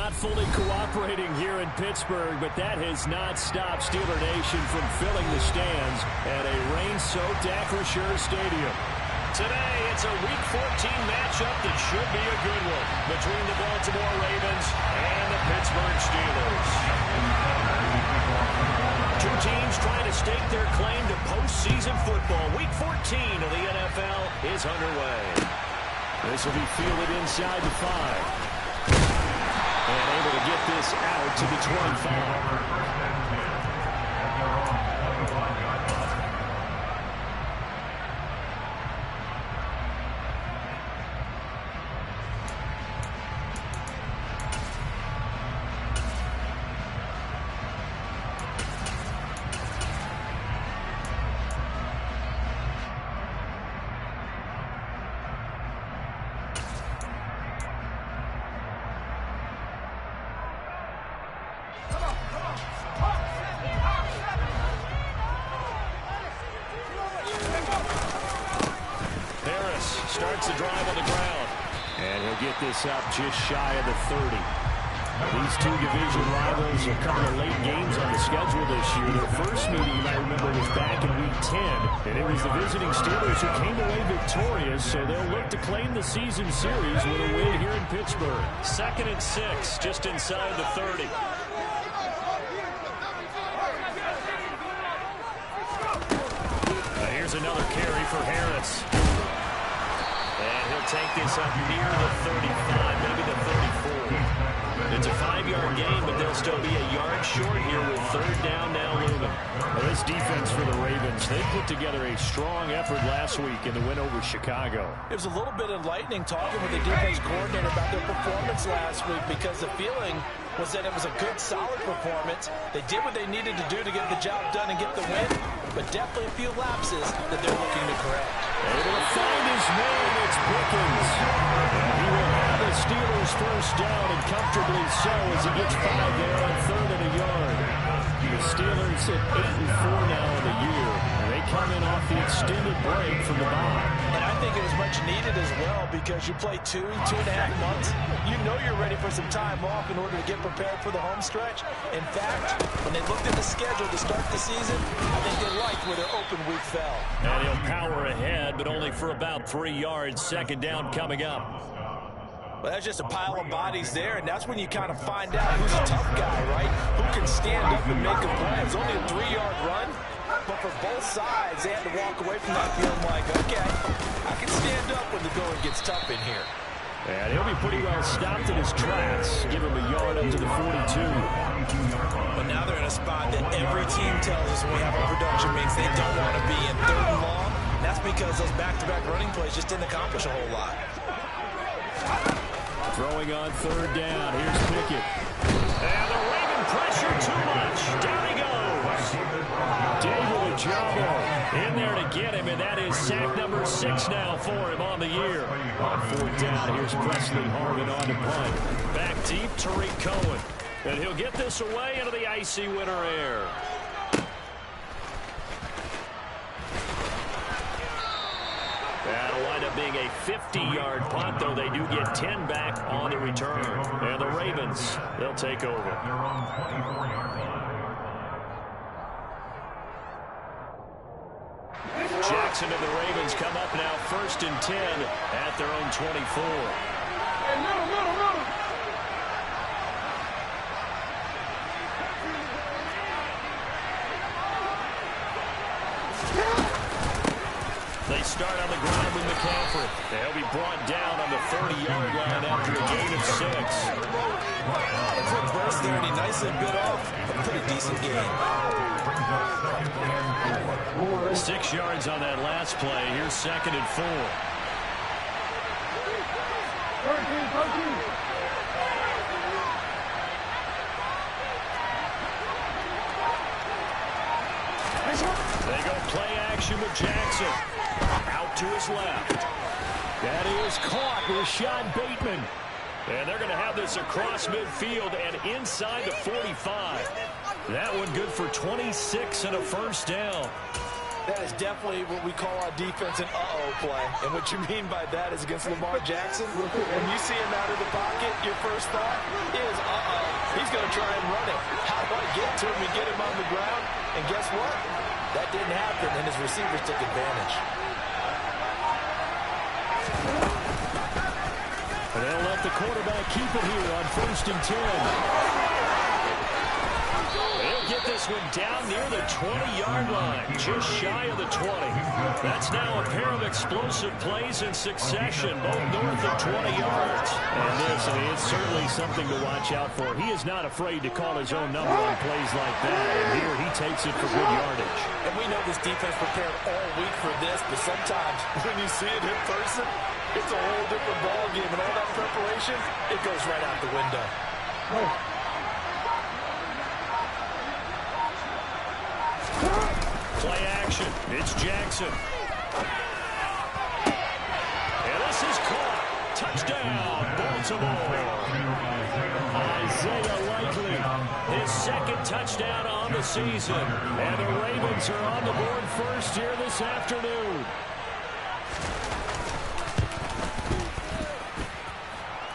not fully cooperating here in Pittsburgh, but that has not stopped Steeler Nation from filling the stands at a rain-soaked Acrisure Stadium. Today, it's a Week 14 matchup that should be a good one between the Baltimore Ravens and the Pittsburgh Steelers. Two teams trying to stake their claim to postseason football. Week 14 of the NFL is underway. This will be fielded inside the 5. And able to get this out to the 25. Starts the drive on the ground. And he'll get this up just shy of the 30. These two division rivals, a couple of late games on the schedule this year. Their first meeting, you might remember, was back in Week 10. And it was the visiting Steelers who came away victorious, so they'll look to claim the season series with a win here in Pittsburgh. 2nd and 6, just inside the 30. Here's another carry for Harris. And he'll take this up near the 35, maybe the 34. It's a 5-yard gain, but they'll still be a yard short here with 3rd down now looming. Well, this defense for the Ravens, they put together a strong effort last week in the win over Chicago. It was a little bit enlightening talking with the defense coordinator about their performance last week, because the feeling was that it was a good, solid performance. They did what they needed to do to get the job done and get the win, but definitely a few lapses that they're looking to correct. Able to find his man, it's Pickens. And he will have the Steelers first down, and comfortably so, as he gets 5 there on 3rd and a yard. The Steelers at 8-4 now in the year, and they come in off the extended break from the bye. And I think it was much needed as well, because you play 2.5 months. You know you're ready for some time off in order to get prepared for the home stretch. In fact, when they looked at the schedule to start the season, I think they liked where their open week fell. And he'll power ahead, but only for about 3 yards. 2nd down coming up. Well, that's just a pile of bodies there, and that's when you kind of find out who's a tough guy, right? Who can stand up and make a play. It was only a 3-yard run, but for both sides, they had to walk away from that feeling like, okay, I can stand up when the going gets tough in here. And he'll be pretty well stopped in his tracks. Give him a yard up to the 42. But now they're in a spot that every team tells us when we have a production mix they don't want to be in 3rd and long. That's because those back-to-back running plays just didn't accomplish a whole lot. Throwing on 3rd down. Here's Pickett. And the Raven pressure too much. Down he goes. David Ojabo in there to get him, and that is sack number 6 now for him on the year. On 4th down, here's Presley Harvin on the punt. Back deep, Tariq Cohen. And he'll get this away into the icy winter air. That'll wind up being a 50-yard punt, though they do get 10 back on the return. And the Ravens, they'll take over. Jackson and the Ravens come up now 1st and 10 at their own 24. They start on the ground with McCaffrey. They'll be brought down on the 30-yard line after a gain of 6. A quick burst there, and he nicely bit off a pretty decent gain. 6 yards on that last play. Here's 2nd and 4. They go play action with Jackson. Out to his left. That is caught with Rashad Bateman. And they're going to have this across midfield and inside the 45. That one good for 26 and a first down. That is definitely what we call our defense an uh-oh play. And what you mean by that is against Lamar Jackson, when you see him out of the pocket, your first thought is, uh-oh, he's going to try and run it. How do I get to him and get him on the ground? And guess what? That didn't happen, and his receivers took advantage. And they'll let the quarterback keep it here on 1st and 10. They'll get this one down near the 20-yard line, just shy of the 20. That's now a pair of explosive plays in succession, both north of 20 yards. And this, is certainly something to watch out for. He is not afraid to call his own number on plays like that, and here he takes it for good yardage. And we know this defense prepared all week for this, but sometimes when you see it in person, it's a whole different ballgame, and all that preparation, it goes right out the window. Play action. It's Jackson. And this is caught. Touchdown, Baltimore. Isaiah Likely, his second touchdown on the season. And the Ravens are on the board first here this afternoon.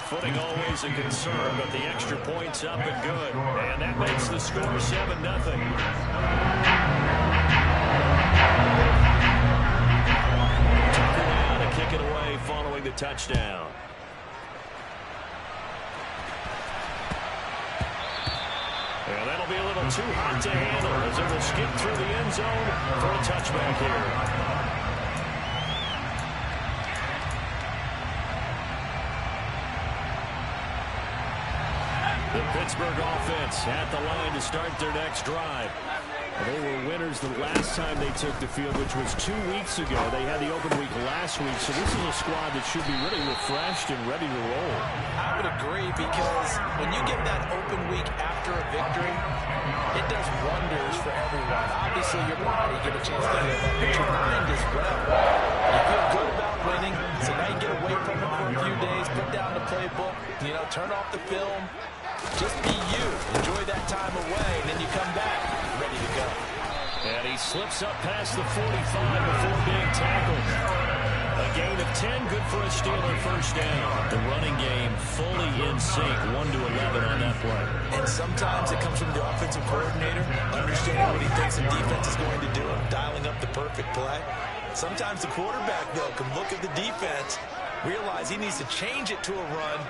Footing always a concern, but the extra point's up and good. And that makes the score 7-0. Kick it away following the touchdown. And that'll be a little too hot to handle as it will skip through the end zone for a touchback here. The Pittsburgh offense at the line to start their next drive. They were winners the last time they took the field, which was 2 weeks ago. They had the open week last week, so this is a squad that should be really refreshed and ready to roll. I would agree, because when you get that open week after a victory, it does wonders for everyone. Obviously, your body get a chance to heal up, but your mind as well. You feel good about winning, so now you get away from it for a few days, put down the playbook, turn off the film. Just be you. Enjoy that time away, and then you come back ready to go. And he slips up past the 45 before being tackled. A gain of 10, good for a Steeler first down. The running game fully in sync, 1-11 on that play. And sometimes it comes from the offensive coordinator, understanding what he thinks the defense is going to do and dialing up the perfect play. Sometimes the quarterback, though, can look at the defense, realize he needs to change it to a run,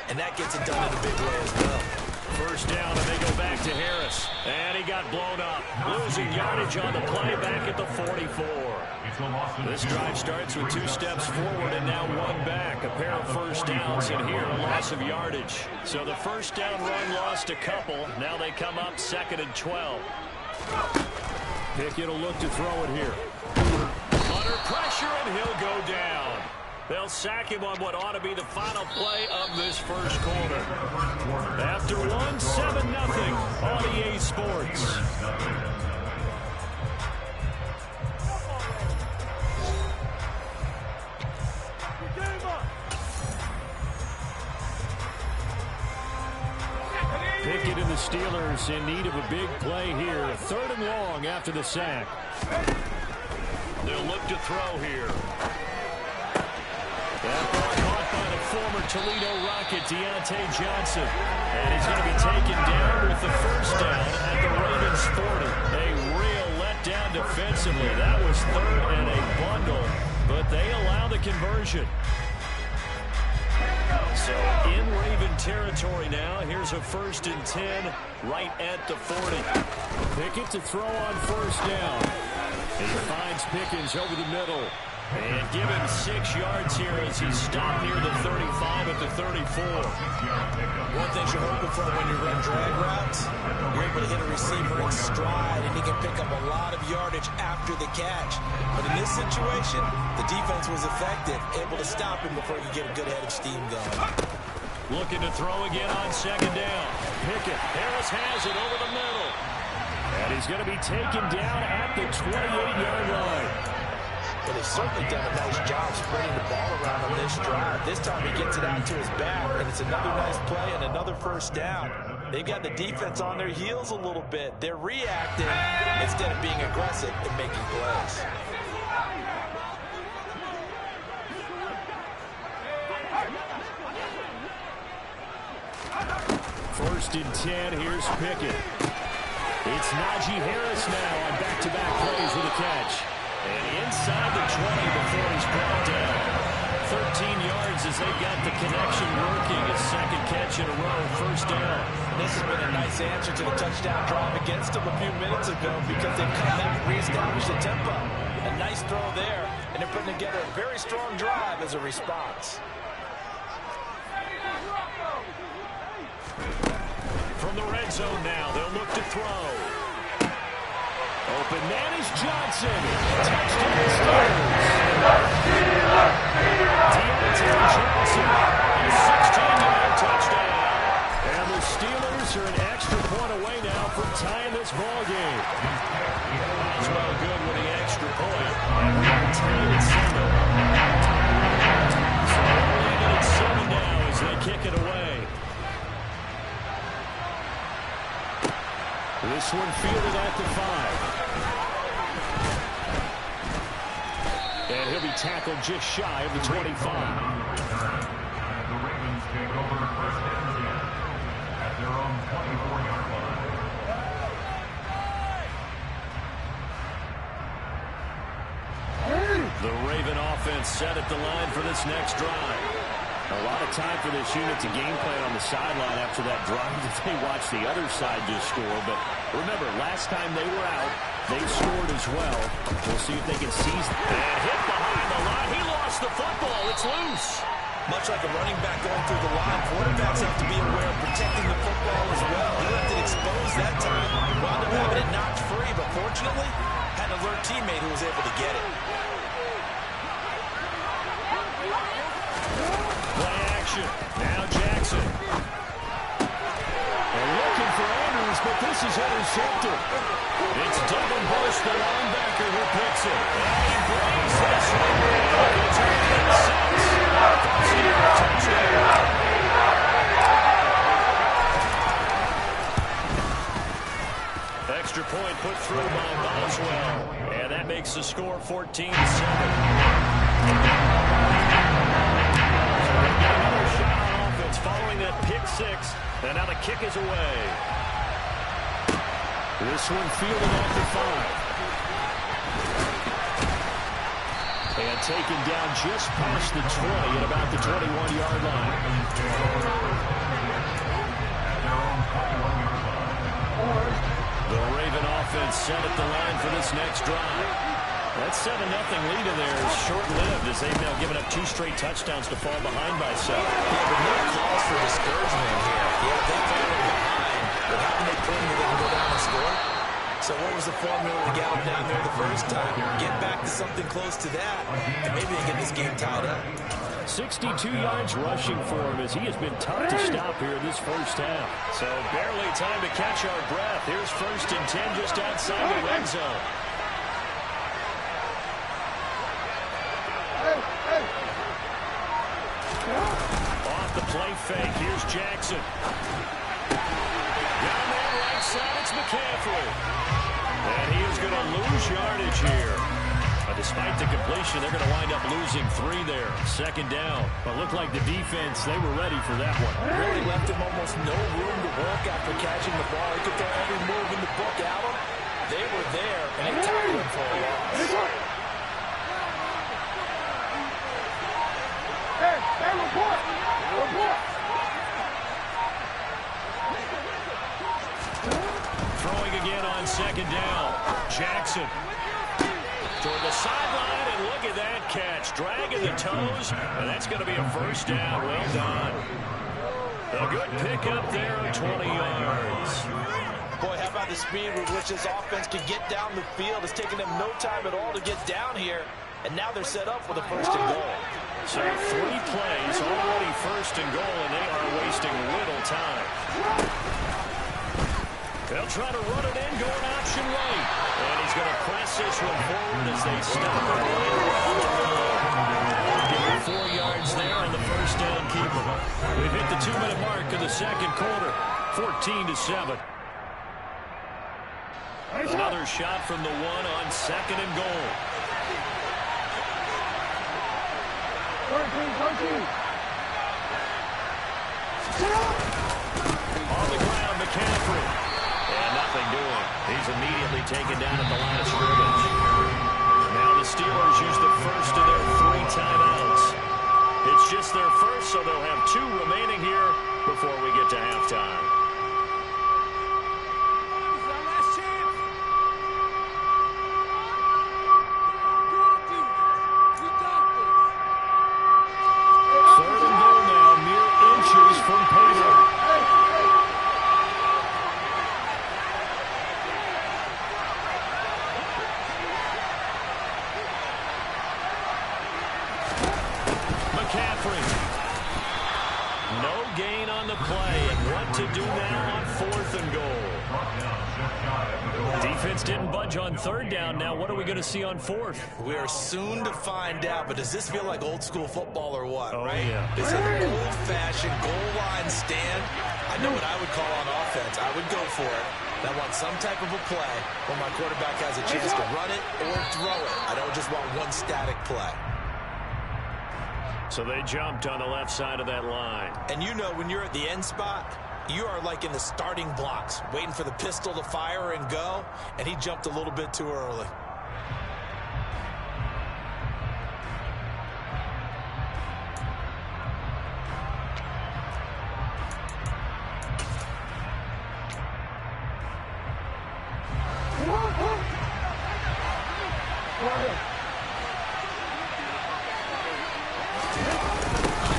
and that gets it done in a big way as well. First down, and they go back to Harris. And he got blown up. Losing yardage on the play back at the 44. This drive starts with 2 steps forward and now 1 back. A pair of first downs, and here a loss of yardage. So the first down run lost a couple. Now they come up 2nd and 12. Pickett will look to throw it here. Under pressure, and he'll go down. They'll sack him on what ought to be the final play of this first quarter. After 1, 7-0 on EA Sports. Pickett and the Steelers in need of a big play here. 3rd and long after the sack. They'll look to throw here. That ball caught by the former Toledo Rocket, Deontay Johnson. And he's going to be taken down with the first down at the Ravens 40. A real letdown defensively. That was 3rd and a bundle, but they allow the conversion. So in Raven territory now. Here's a 1st and 10 right at the 40. Pickett to throw on first down. He finds Pickens over the middle. And give him 6 yards here as he's stopped near the 35 at the 34. One thing you're hoping for when you run drag routes, you're able to hit a receiver in stride, and he can pick up a lot of yardage after the catch. But in this situation, the defense was effective, able to stop him before you get a good head of steam going. Looking to throw again on 2nd down. Pickett. Harris has it over the middle. And he's going to be taken down at the 28-yard line. But they've certainly done a nice job spreading the ball around on this drive. This time he gets it out to his back, and it's another nice play and another first down. They've got the defense on their heels a little bit. They're reacting instead of being aggressive and making plays. First and 10, here's Pickett. It's Najee Harris now on back-to-back plays with a catch. And inside the 20 before he's brought down. 13 yards as they've got the connection working. His second catch in a row, first down. This has been a nice answer to the touchdown drive against them a few minutes ago because they've come back and reestablished the tempo. A nice throw there, and they're putting together a very strong drive as a response. From the red zone now, they'll look to throw. Open man is Johnson. Touchdown Steelers. Johnson, a 16-yard touchdown. And the Steelers are an extra point away now from tying this ball game. As well good with the extra point. And we are tied at 7. So only at 7 now as they kick it away. This one fielded at the 5. And he'll be tackled just shy of the 25. The Ravens take over first and 10 at their own 24-yard line. The Raven offense set at the line for this next drive. A lot of time for this unit to game plan on the sideline after that drive that they watched the other side just score. But remember, last time they were out, they scored as well. We'll see if they can seize that. And hit behind the line. He lost the football. It's loose. Much like a running back going through the line, quarterbacks have to be aware of protecting the football as well. He left it exposed that time. Wound up having it knocked free, but fortunately, had an alert teammate who was able to get it. Now Jackson. They're looking for Andrews, but this is intercepted. It's Devin Bush, the linebacker, who picks it. And he brings this one down. It's touchdown. Extra point put through by Boswell. And that makes the score 14-7. Following that pick six, and now the kick is away. This one fielded at the 5. And taken down just past the 20 at about the 21-yard line. The Raven offense set at the line for this next drive. That 7-0 lead in there is short-lived as they've now given up 2 straight touchdowns to fall behind by 7. Yeah, but no cause for discouragement here. Yeah, they fallen behind, but how can they prove that they can go down and score? So what was the formula to get them down there the first time? Get back to something close to that, and maybe they get this game tied up. 62 yards rushing for him as he has been tough to stop here in this first half. So barely time to catch our breath. Here's first and 10 just outside the red zone. Off the play fake, here's Jackson. Down there right side, it's McCaffrey. And he is going to lose yardage here. Despite the completion, they're going to wind up losing 3 there. Second down. But looked like the defense, they were ready for that one. Really left him almost no room to work after catching the ball. He could throw every move in the book at him. They were there, and they tackled him for a loss. Throwing again on second down. Jackson toward the sideline, and look at that catch. Dragging the toes, and that's going to be a first down. Well done. A good pickup there at 20 yards. Boy, how about the speed with which this offense can get down the field? It's taken them no time at all to get down here, and now they're set up for the first and goal. So 3 plays, already first and goal, and they are wasting little time. They'll try to run it in, going option right. And he's going to press this one forward as they stop it right around the 4 yards there on the first down keeper. We've hit the 2-minute mark of the second quarter. 14-7. Another shot from the one on 2nd and goal. 13. On the ground, McCaffrey. And nothing doing. He's immediately taken down at the line of scrimmage. Now the Steelers use the first of their 3 timeouts. It's just their first, so they'll have 2 remaining here before we get to halftime. On 3rd down now, what are we going to see on 4th? We're soon to find out, but does this feel like old school football or what, right? Yeah. Is it an old-fashioned goal line stand? I know what I would call on offense. I would go for it. I want some type of a play where my quarterback has a chance to run it or throw it. I don't just want one static play. So they jumped on the left side of that line. And you know when you're at the end spot, you are like in the starting blocks, waiting for the pistol to fire and go, and he jumped a little bit too early.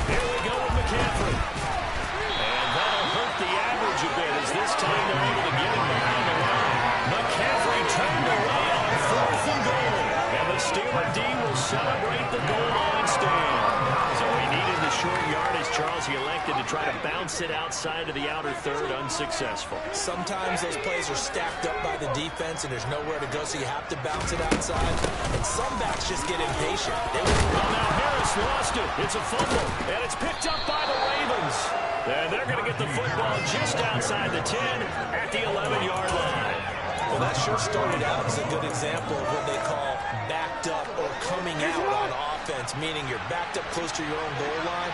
Here we go with McCaffrey. And that'll hurt the average a bit as this time they're able to get him behind the line. McCaffrey turned away on 4th and goal. And the Steeler D will celebrate the goal line stand. So he needed the short yardage, Charles. He elected to try to bounce it outside of the outer third, unsuccessful. Sometimes those plays are stacked up by the defense and there's nowhere to go, so you have to bounce it outside. And some backs just get impatient. Well, now Harris lost it. It's a fumble, and it's picked up by the Ravens. And they're going to get the football just outside the 10 at the 11-yard line. Well, that sure started out as a good example of what they call backed up or coming out on offense, meaning you're backed up close to your own goal line.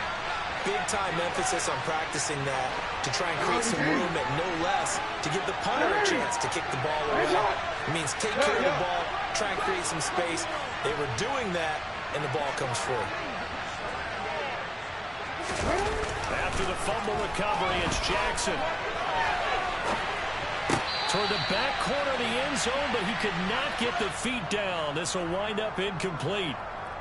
Big-time emphasis on practicing that to try and create some room at no less to give the punter a chance to kick the ball away. It means take care of the ball, try and create some space. They were doing that, and the ball comes free. After the fumble recovery, it's Jackson. Toward the back corner of the end zone, but he could not get the feet down. This will wind up incomplete.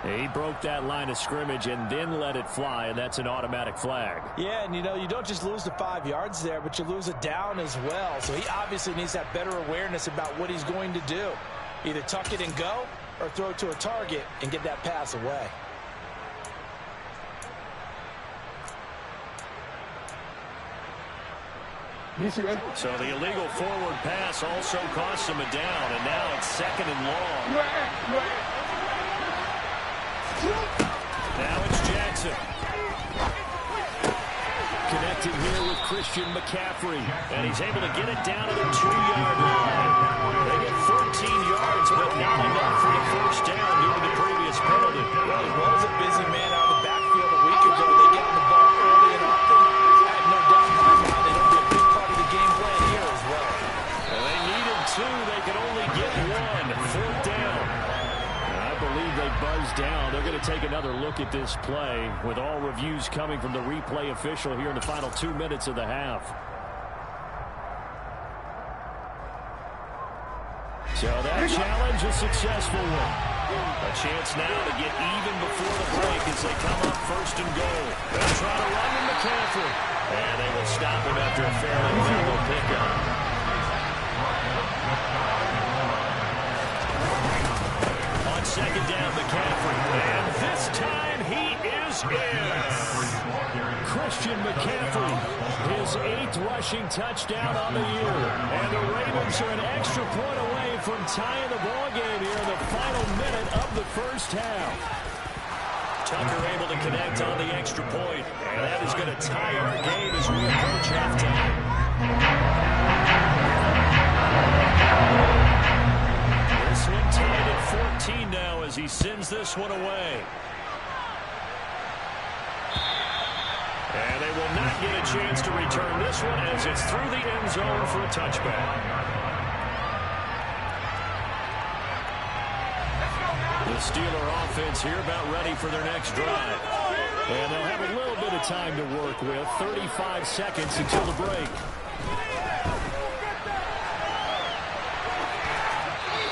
He broke that line of scrimmage and then let it fly, and that's an automatic flag. Yeah, and you know, you don't just lose the 5 yards there, but you lose it down as well. So he obviously needs to have better awareness about what he's going to do. Either tuck it and go or throw it to a target and get that pass away. So the illegal forward pass also costs him a down, and now it's 2nd and long. Now it's Jackson. Connected here with Christian McCaffrey, and he's able to get it down to the 2-yard line. They get 14 yards, but not enough for the first down due to the previous penalty. Well, he was a busy man out of the backfield a week ago. They get the ball early and often. I have no doubt in my mind that it'll be a big part of the game plan here as well. And they needed 2. They could only get 1. 4th down. I believe they buzzed down. They're going to take another look at this play with all reviews coming from the replay official here in the final 2 minutes of the half. So that challenge a successful one. A chance now to get even before the break as they come up 1st and goal. They'll try to run to McCaffrey. And they will stop him after a fairly narrow pickup. On 2nd down, McCaffrey. And this time he is in. Christian McCaffrey, his 8th rushing touchdown on the year. And the Ravens are an extra point away from tying the ballgame here in the final minute of the first half. Tucker able to connect on the extra point. And that is going to tie our game as we approach halftime. This one tied at 14 now as he sends this one away. And they will not get a chance to return this one as it's through the end zone for a touchback. The Steeler offense here about ready for their next drive. And they'll have a little bit of time to work with. 35 seconds until the break.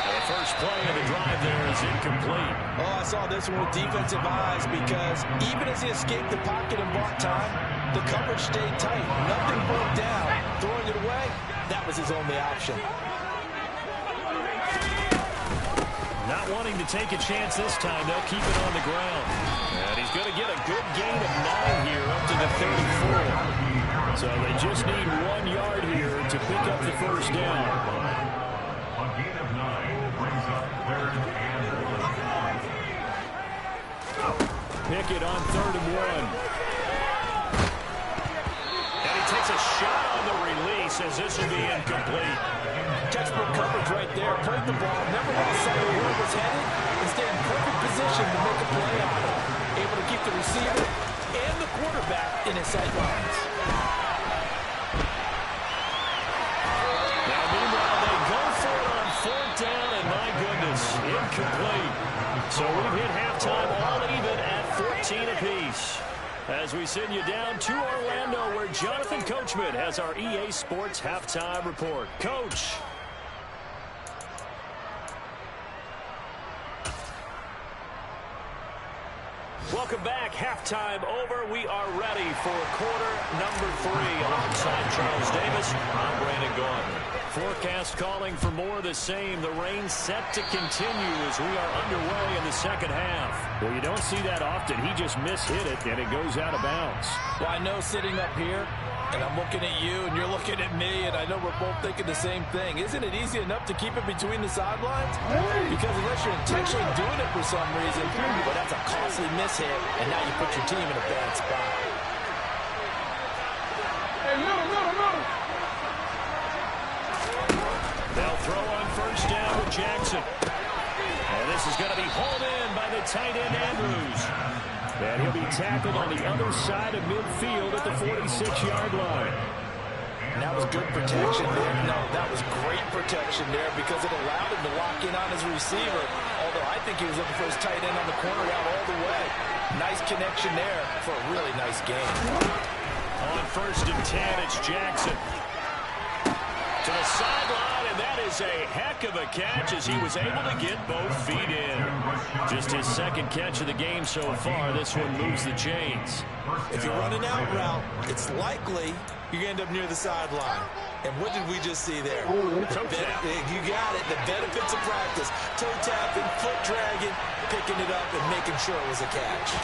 The first play of the drive there is incomplete. Oh, I saw this one with defensive eyes because even as he escaped the pocket and bought time, the coverage stayed tight. Nothing broke down. Throwing it away, that was his only option. Not wanting to take a chance this time, they'll keep it on the ground. And he's going to get a good gain of 9 here up to the 34. So they just need 1 yard here to pick up the first down. A gain of 9 brings up 3rd and 1. Pickett on 3rd and 1. And he takes a shot on the release as this will be incomplete. Textbook coverage right there. Played the ball, never lost sight of where it was headed, and stayed in perfect position to make a play on it. Able to keep the receiver and the quarterback in his sight lines. Now, meanwhile, they go for it on 4th down, and my goodness, incomplete. So we've hit halftime all even at 14 apiece. As we send you down to Orlando, where Jonathan Coachman has our EA Sports halftime report. Coach. Welcome back. Halftime over. We are ready for quarter number 3. Alongside Charles Davis, I'm Brandon Gaudin. Forecast calling for more of the same. The rain set to continue as we are underway in the second half. Well, you don't see that often. He just mishit it, and it goes out of bounds. Well, I know sitting up here, and I'm looking at you, and you're looking at me, and I know we're both thinking the same thing. Isn't it easy enough to keep it between the sidelines? Because unless you're intentionally doing it for some reason, well, that's a costly mishit, and now you put your team in a bad spot. They'll throw on 1st down with Jackson. And this is going to be hauled in by the tight end Andrews. And he'll be tackled on the other side of midfield at the 46-yard line. And that was good protection there. No, that was great protection there because it allowed him to lock in on his receiver. Although I think he was looking for his tight end on the corner route all the way. Nice connection there for a really nice game. On 1st and 10, it's Jackson. To the sideline, and that is a heck of a catch as he was able to get both feet in. Just his 2nd catch of the game so far. This one moves the chains. If you're running out route, it's likely you end up near the sideline. And what did we just see there? Toe tap. You got it. The benefits of practice. Toe tapping, foot dragging, picking it up, and making sure it was a catch.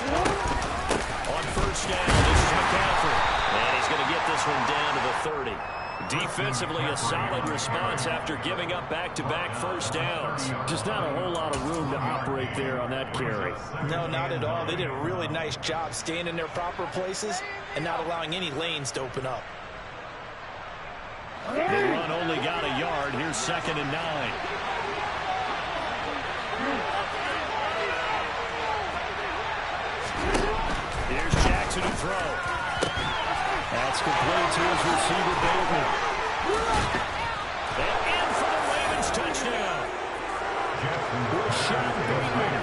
On 1st down, this is McCaffrey. And he's going to get this one down to the 30. Defensively, a solid response after giving up back-to-back 1st downs. Just not a whole lot of room to operate there on that carry. No, not at all. They did a really nice job staying in their proper places and not allowing any lanes to open up. The run only got a yard. Here's 2nd and 9. Here's Jackson to throw. That's complete to his receiver, Bateman. And in for the Ravens touchdown. Rashad Bateman,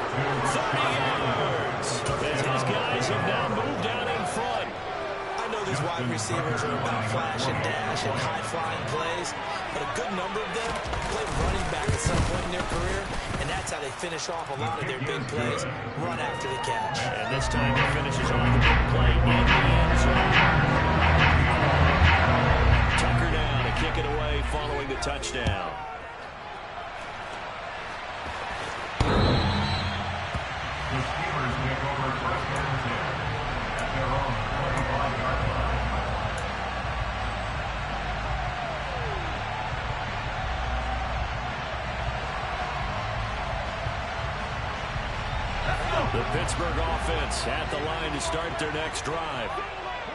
30 yards. As his guys have now moved down in front. I know these wide receivers are about flash and dash and high-flying plays, but a good number of them played running back at some point in their career, and that's how they finish off a lot of their big plays, run after the catch. And this time he finishes off the big play in the end zone. Tucker down to kick it away following the touchdown. The Steelers take over 1st and 10 at their own 25-yard line. The Pittsburgh offense at the line to start their next drive.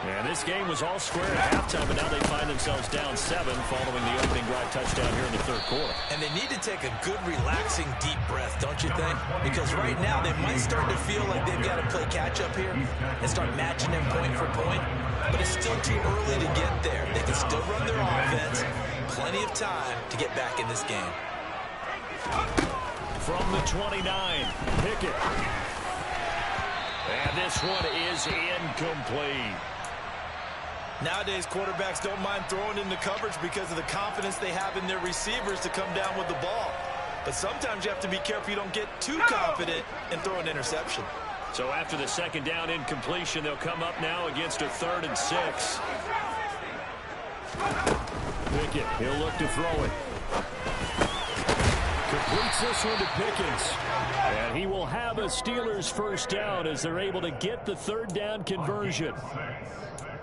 And this game was all square at halftime, but now they find themselves down 7 following the opening drive touchdown here in the third quarter. And they need to take a good, relaxing, deep breath, don't you think? Because right now they might start to feel like they've got to play catch-up here and start matching them point for point. But it's still too early to get there. They can still run their offense. Plenty of time to get back in this game. From the 29, Pickett. And this one is incomplete. Nowadays, quarterbacks don't mind throwing into coverage because of the confidence they have in their receivers to come down with the ball. But sometimes you have to be careful you don't get too confident and throw an interception. So after the second down incompletion, they'll come up now against a 3rd and 6. Pickett, he'll look to throw it. Completes this one to Pickens. And he will have a Steelers first down as they're able to get the 3rd down conversion.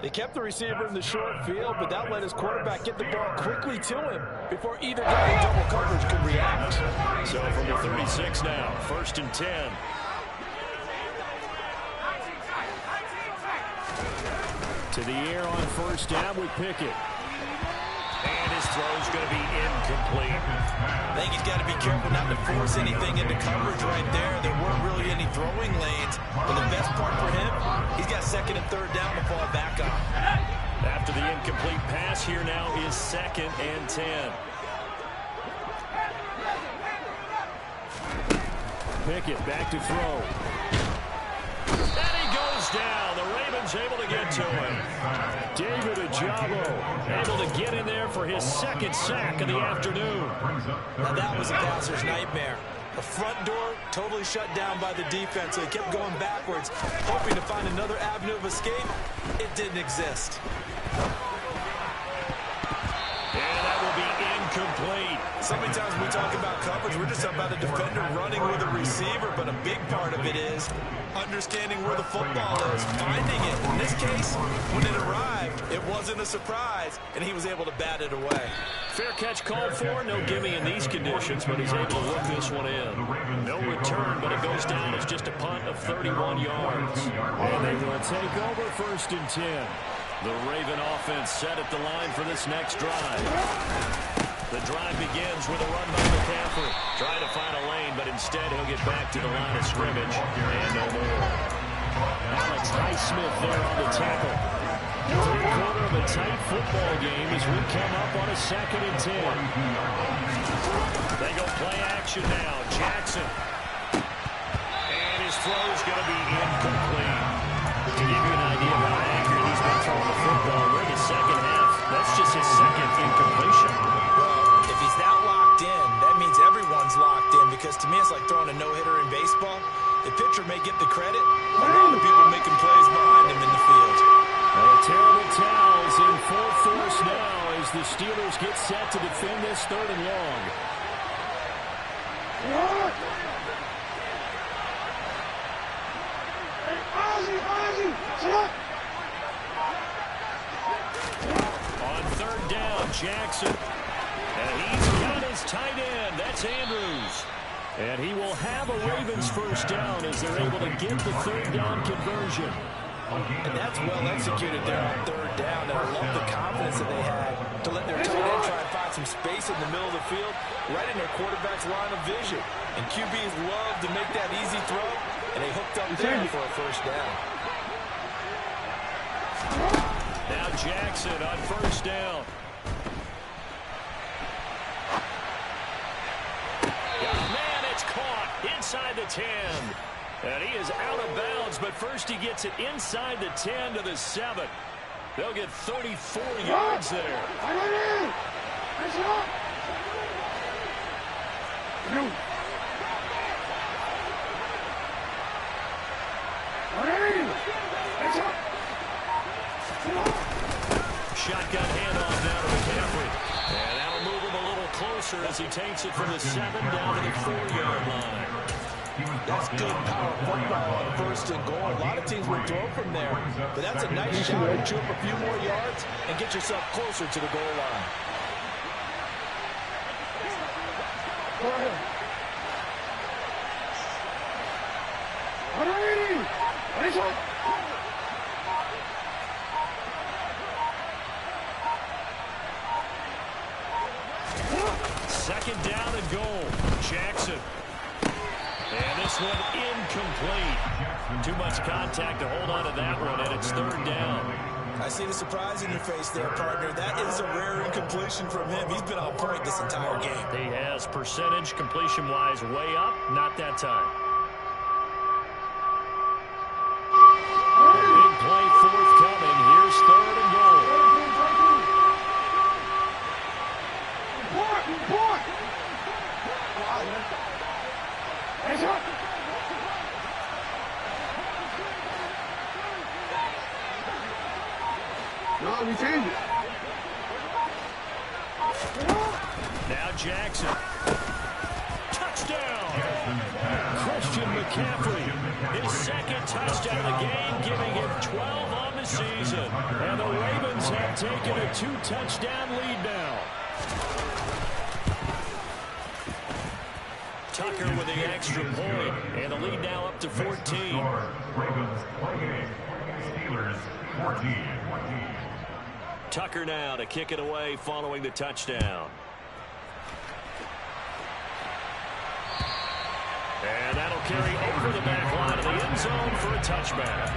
They kept the receiver in the short field, but that let his quarterback get the ball quickly to him before either guy in double coverage could react. So from the 36 now, 1st and 10. To the air on 1st down with Pickett. And his throw's going to be incomplete. I think he's got to be careful not to force anything into coverage right there. There weren't really any throwing lanes. But the best part for him, he's got 2nd and 3rd down to fall back on. After the incomplete pass, here now is 2nd and 10. Pickett back to throw. And he goes down. The Ravens able to get to him. David Ojabo able to get in there for his 2nd sack of the afternoon. Now that was a passer's nightmare. The front door totally shut down by the defense, so he kept going backwards, hoping to find another avenue of escape. It didn't exist. And that will be incomplete. So many times when we talk about coverage, we're just talking about a defender running with a receiver, but a big part of it is understanding where the football is, finding it. In this case, when it arrived, it wasn't a surprise, and he was able to bat it away. Fair catch called for. No gimme in these conditions, but he's able to hook this one in. No return, but it goes down as just a punt of 31 yards. And they will take over 1st and 10. The Raven offense set at the line for this next drive. The drive begins with a run by McCaffrey. Trying to find a lane, but instead he'll get back to the line of scrimmage. And no more. Alex Highsmith there on the tackle. Third quarter of a tight football game as we come up on a 2nd and 10. They go play action now. Jackson. And his throw's going to be incomplete. To give you an idea of how accurate he's been throwing the football, we're in the second half. That's just his 2nd incompletion. If he's that locked in, that means everyone's locked in, because to me it's like throwing a no-hitter in baseball. The pitcher may get the credit, a lot of people making plays behind him in the field. Terrible towels in full force now as the Steelers get set to defend this 3rd and long. On 3rd down, Jackson. And he's got his tight end. That's Andrews. And he will have a Ravens first down as they're able to get the 3rd down conversion. And that's well executed there on 3rd down. And I love the confidence that they had to let their tight end try and find some space in the middle of the field, right in their quarterback's line of vision. And QBs love to make that easy throw, and they hooked up there for a first down. Now Jackson on 1st down. Oh, man, it's caught inside the 10. And he is out of bounds, but first he gets it inside the 10 to the 7. They'll get 34 yards there. Shotgun handoff now to McCaffrey. And that'll move him a little closer as he takes it from the 7 down to the 4-yard line. That's good power football on 1st and goal. A lot of teams will throw from there, but that's a nice shot to chew up a few more yards and get yourself closer to the goal line. lead. Too much contact to hold on to that one, and it's 3rd down. I see the surprise in your face there, partner. That is a rare incompletion from him. He's been on point this entire game. He has percentage completion-wise way up. Not that time. Big play forthcoming. Here's 3rd and goal. No, we change it. Now Jackson. Touchdown. Christian McCaffrey. His 2nd touchdown of the game, giving him 12 on the season. And the Ravens have taken a 2-touchdown lead now. Tucker with the extra point. And the lead now up to 14. Ravens 28. Steelers 14. Tucker now to kick it away following the touchdown. And that'll carry over the back line of the end zone for a touchback.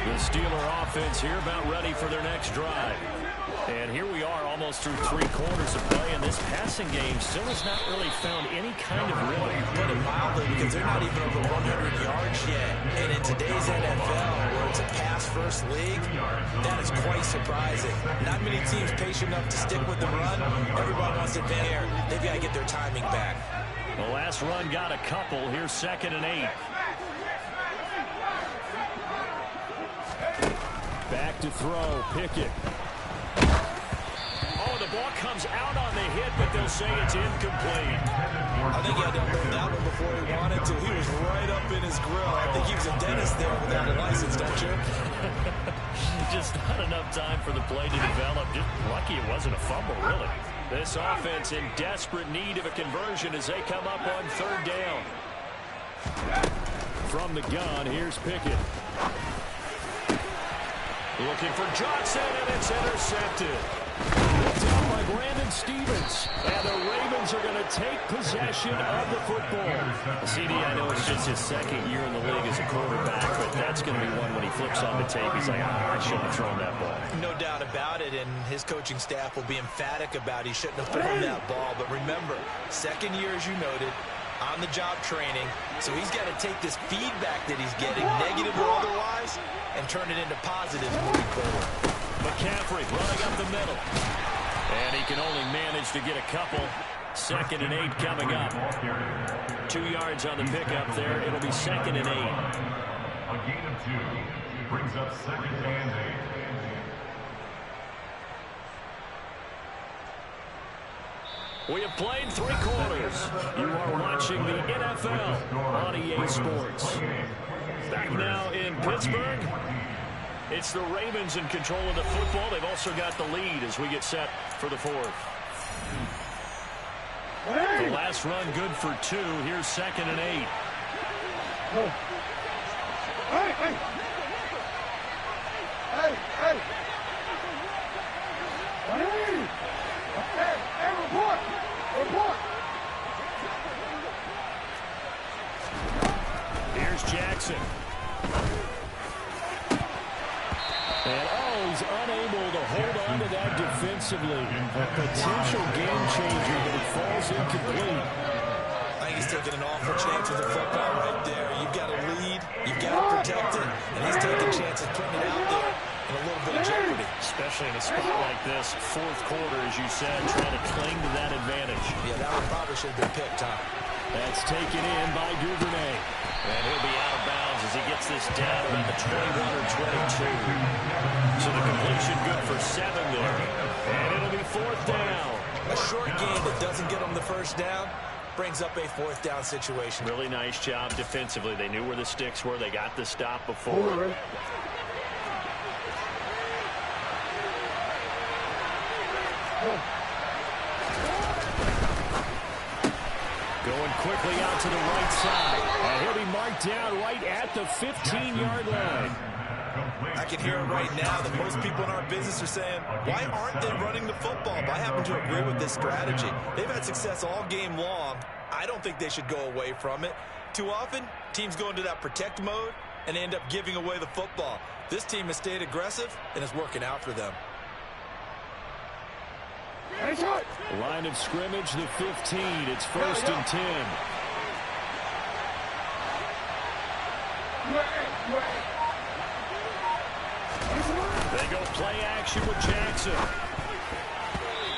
The Steeler offense here about ready for their next drive. And here we are almost through 3 quarters of play, and this passing game still has not really found any kind of rhythm. Put it mildly, because they're not even over 100 yards yet. And in today's NFL, where it's a pass-first league, that is quite surprising. Not many teams patient enough to stick with the run. Everybody wants to advance here. They've got to get their timing back. The last run got a couple. Here's 2nd and 8. Back to throw, Pickett. Oh, the ball comes out on the hit, but they'll say it's incomplete. I think he had to unload that one before he wanted to. He was right up in his grill. I think he was a dentist there without a license, don't you? Just not enough time for the play to develop. Just lucky it wasn't a fumble, really. This offense in desperate need of a conversion as they come up on 3rd down. From the gun, here's Pickett. Looking for Johnson, and it's intercepted. Down by Brandon Stevens. And the Ravens are going to take possession of the football. CD, I know it's just his 2nd year in the league as a quarterback, but that's going to be one when he flips on the tape. He's like, I shouldn't have thrown that ball. No doubt about it, and his coaching staff will be emphatic about he shouldn't have thrown that ball. But remember, 2nd year, as you noted, on-the-job training, so he's got to take this feedback that he's getting, negative or otherwise, and turn it into positives moving forward. McCaffrey running up the middle. And he can only manage to get a couple. 2nd and 8 coming up. 2 yards on the pickup there. It'll be 2nd and 8. A gain of 2 brings up 2nd and 8. We have played 3 quarters. You are watching the NFL on EA Sports. Back now in Pittsburgh. It's the Ravens in control of the football. They've also got the lead as we get set for the 4th. The last run good for 2. Here's 2nd and 8. Here's Jackson. And he's unable to hold on to that defensively. A potential game changer, but it falls incomplete. I think he's taking an awful chance with the football right there. You've got to lead, you've got to protect it, and he's taking chances putting it out there in a little bit of jeopardy. Especially in a spot like this, 4th quarter, as you said, trying to cling to that advantage. Yeah, that one probably should have been picked, Tom. That's taken in by Duvernay. And he'll be out of bounds as he gets this down around the 21 or 22. So the completion good for 7 there. And it'll be 4th down. A short game that doesn't get them the 1st down brings up a 4th down situation. Really nice job defensively. They knew where the sticks were. They got the stop before. Going quickly out to the right side. And he'll be marked down right at the 15-yard line. I can hear it right now that most people in our business are saying, why aren't they running the football? But I happen to agree with this strategy. They've had success all game long. I don't think they should go away from it. Too often, teams go into that protect mode and end up giving away the football. This team has stayed aggressive and is working out for them. Line of scrimmage, the 15. It's 1st and 10. They go play action with Jackson.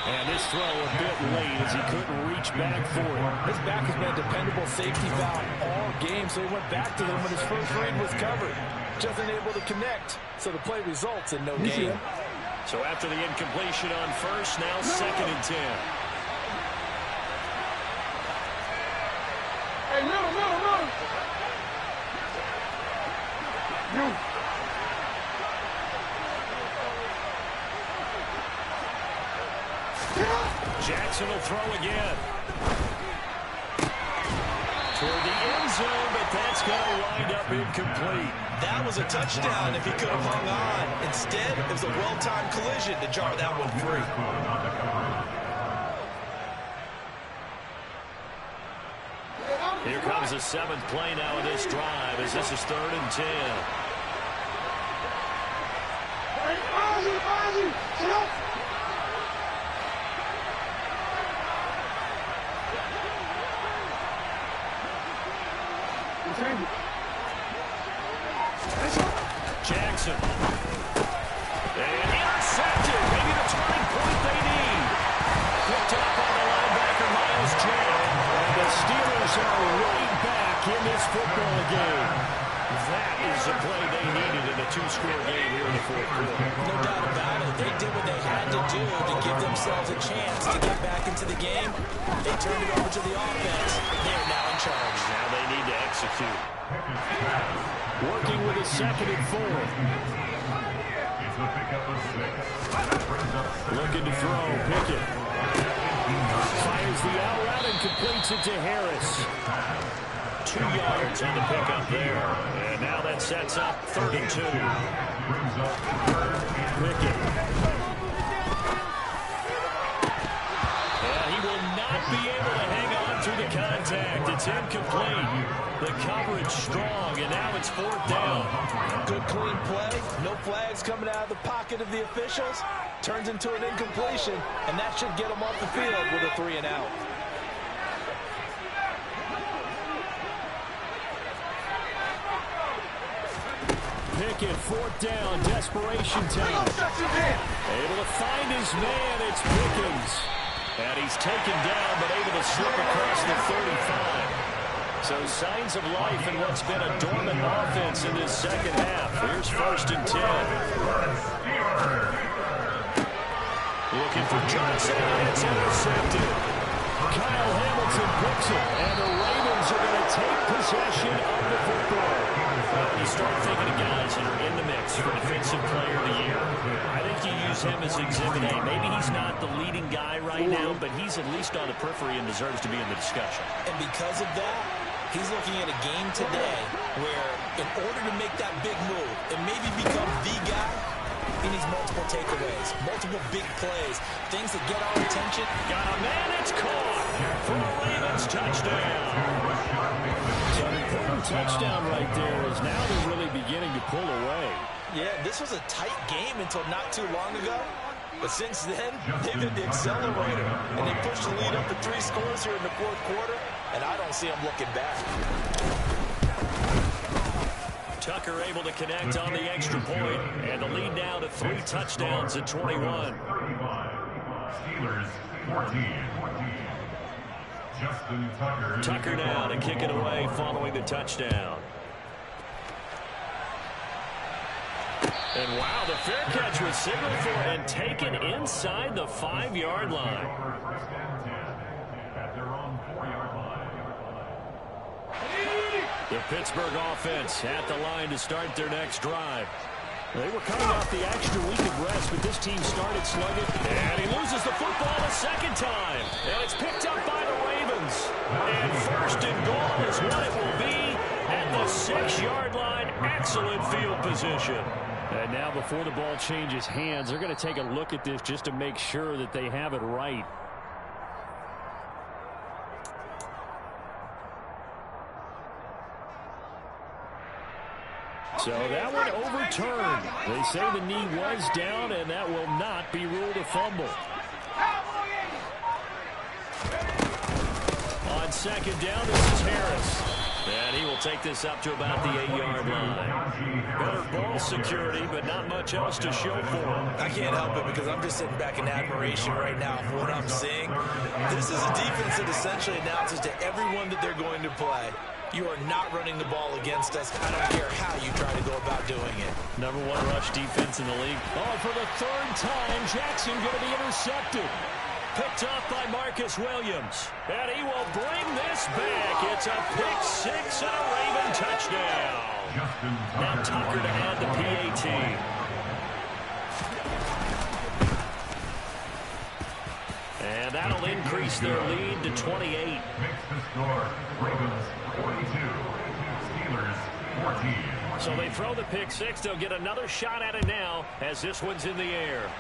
And this throw a bit late as he couldn't reach back for it. His back has been a dependable safety valve all game, so he went back to them when his first read was covered. Just unable to connect, so the play results in no gain. So after the incompletion on first, now 2nd and 10. Hey, no. Jackson will throw again. Toward the end zone, but that's going to wind up incomplete. That was a touchdown if he could have hung on. Instead, it was a well-timed collision to jar that one free. Here comes the 7th play now of this drive as this is 3rd and 10. Jackson. And intercepted. Maybe the turning point they need. Picked up by the linebacker, Miles Jack. And the Steelers are right back in this football game. That is the play they needed in a 2-score game here in the 4th quarter. No doubt about it. They did what they had to do to give themselves a chance to get back into the game. They turned it over to the offense. They're now in charge. Now they need to execute. Working with a 2nd and 4. Looking to throw. Pickett. Fires the out route and completes it to Harris. 2 yards on the pickup there. And now that sets up 3rd and 2. Pickett. And he will not be able to hang on through the contact. It's incomplete. The coverage strong, and now it's 4th down. Good clean play. No flags coming out of the pocket of the officials. Turns into an incompletion, and that should get them off the field with a 3 and out. Pickett, 4th down, desperation time. Able to find his man, it's Pickens. And he's taken down, but able to slip across the 35. So signs of life in what's been a dormant offense in this 2nd half. Here's 1st and 10. Looking for Johnson, and it's intercepted. Kyle Hamilton picks it, and the Ravens are going to take possession of the football. When you start thinking of guys that are in the mix for Defensive Player of the Year, I think you use him as Exhibit A. Maybe he's not the leading guy right now, but he's at least on the periphery and deserves to be in the discussion. And because of that, he's looking at a game today where in order to make that big move and maybe become the guy, he needs multiple takeaways, multiple big plays, things that get our attention. Got a man, it's caught for a Ravens touchdown. So an important touchdown right there is now they're really beginning to pull away. Yeah, this was a tight game until not too long ago. But since then, they've hit the accelerator, and they pushed the lead up to 3 scores here in the 4th quarter, and I don't see them looking back. Tucker able to connect on the extra point, and the lead now to 3 touchdowns at 21. Steelers 14. Justin Tucker. Tucker now to kick it away following the touchdown. And wow, the fair catch was signaled for and taken inside the 5-yard line. At their own 4-yard line. The Pittsburgh offense at the line to start their next drive. They were coming off the extra week of rest, but this team started sluggish. And he loses the football a 2nd time. And it's picked up by the Ravens. And 1st and goal is what it will be at the 6-yard line. Excellent field position. And now before the ball changes hands, they're going to take a look at this just to make sure that they have it right. So that one overturned. They say the knee was down, and that will not be ruled a fumble. On second down, this is Harris. And he will take this up to about the 8-yard line. Better ball security, but not much else to show for him. I can't help it because I'm just sitting back in admiration right now for what I'm seeing. This is a defense that essentially announces to everyone that they're going to play, you are not running the ball against us. I don't care how you try to go about doing it. #1 rush defense in the league. Oh, for the third time, Jackson going to be intercepted. Picked off by Marcus Williams. And he will bring this back. It's a pick six and a Raven touchdown. Now Tucker to add the PAT. And that'll increase their lead to 28. Makes the score. Ravens 42. Steelers 14. So they throw the pick six. They'll get another shot at it now as this one's in the air.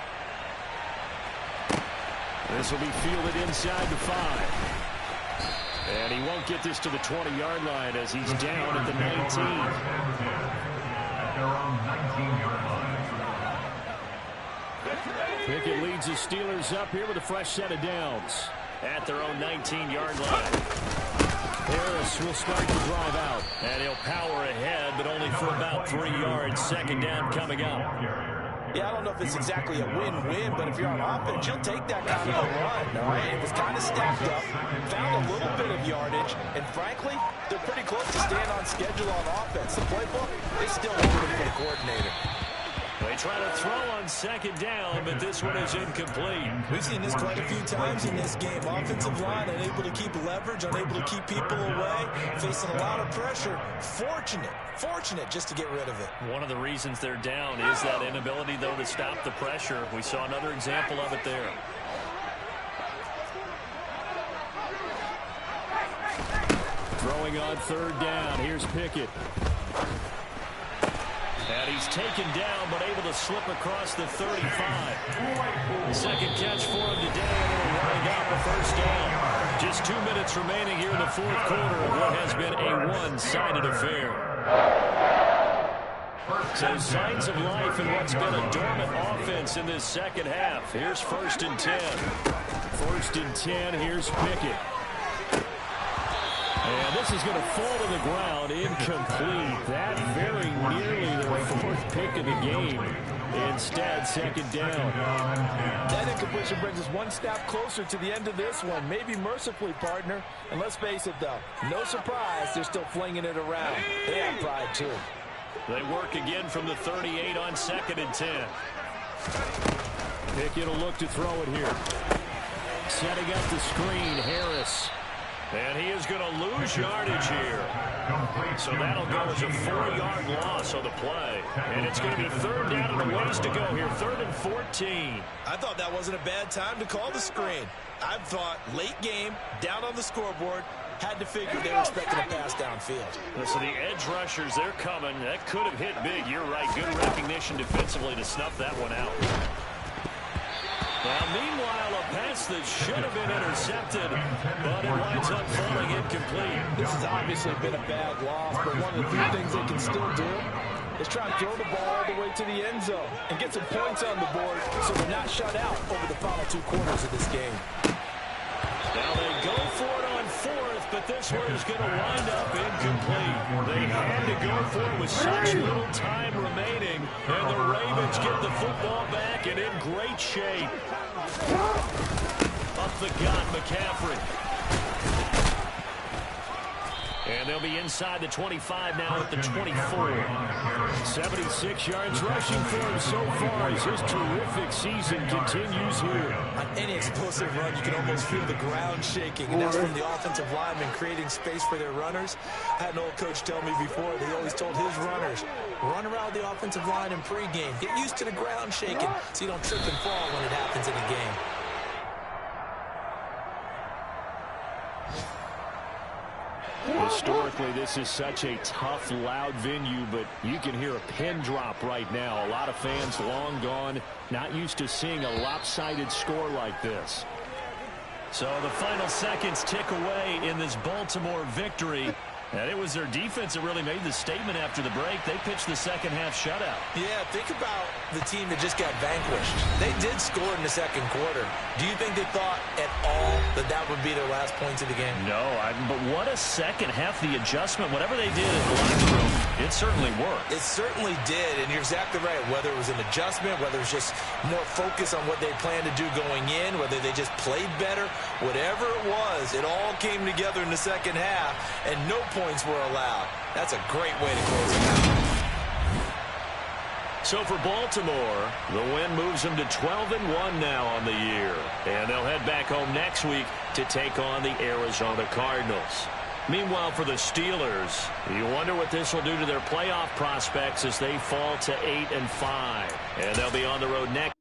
This will be fielded inside the 5. And he won't get this to the 20-yard line as he's down at the 19. At their own 19-yard line. Pickett leads the Steelers up here with a fresh set of downs at their own 19-yard line. Harris will start to drive out. And he'll power ahead, but only for about 3 yards. Second down coming up. Yeah, I don't know if it's exactly a win-win, but if you're on offense, you'll take that kind of a run, all right? It was kind of stacked up, found a little bit of yardage, and frankly, they're pretty close to staying on schedule on offense. The playbook is still open for the coordinator. They try to throw on second down, but this one is incomplete. We've seen this quite a few times in this game. Offensive line unable to keep leverage, unable to keep people away, facing a lot of pressure. Fortunate just to get rid of it. One of the reasons they're down is that inability, though, to stop the pressure. We saw another example of it there. Throwing on third down. Here's Pickett. And he's taken down, but able to slip across the 35. Second catch for him today, and he'll wind up a first down. Just 2 minutes remaining here in the fourth quarter of what has been a one-sided affair. So signs of life in what's been a dormant offense in this second half. Here's 1st and 10. 1st and 10, here's Pickett. And this is going to fall to the ground, incomplete. That very nearly their 4th pick of the game. Instead, second down. That incompletion brings us one step closer to the end of this one. Maybe mercifully, partner. And let's face it, though, no surprise, they're still flinging it around. They have pride, too. They work again from the 38 on 2nd and 10. Pickett will look to throw it here. Setting up the screen, Harris. And he is going to lose yardage here. So that'll go as a 4-yard loss on the play. And it's going to be 3rd down and a ways to go here. 3rd and 14. I thought that wasn't a bad time to call the screen. I thought late game, down on the scoreboard, had to figure they were expecting a pass downfield. So the edge rushers, they're coming. That could have hit big. You're right. Good recognition defensively to snuff that one out. Now, meanwhile, a pass that should have been intercepted, but it winds up falling incomplete. This has obviously been a bad loss, but one of the few things they can still do is try and throw the ball all the way to the end zone and get some points on the board so they're not shut out over the final 2 quarters of this game. Now they go for it on 4th, but this one is going to wind up incomplete. They had to go for it with such little time remaining, and the Ravens get the football back and in great shape. Up the gut, McCaffrey. And they'll be inside the 25 now at the 24. 76 yards rushing for him so far as his terrific season continues here. On any explosive run, you can almost feel the ground shaking, and that's from the offensive linemen creating space for their runners. I had an old coach tell me before, he always told his runners, run around the offensive line in pregame. Get used to the ground shaking so you don't trip and fall when it happens in a game. Historically, this is such a tough, loud venue, but you can hear a pin drop right now. A lot of fans long gone, not used to seeing a lopsided score like this. So the final seconds tick away in this Baltimore victory. And it was their defense that really made the statement after the break. They pitched the second half shutout. Yeah, think about the team that just got vanquished. They did score in the second quarter. Do you think they thought at all that that would be their last points of the game? No, but what a second half. The adjustment, whatever they did in the locker room, it certainly worked. It certainly did, and you're exactly right. Whether it was an adjustment, whether it was just more focus on what they planned to do going in, whether they just played better, whatever it was, it all came together in the second half, and no points were allowed. That's a great way to close it out. So for Baltimore, the win moves them to 12-1 now on the year. And they'll head back home next week to take on the Arizona Cardinals. Meanwhile, for the Steelers, you wonder what this will do to their playoff prospects as they fall to 8-5. And they'll be on the road next.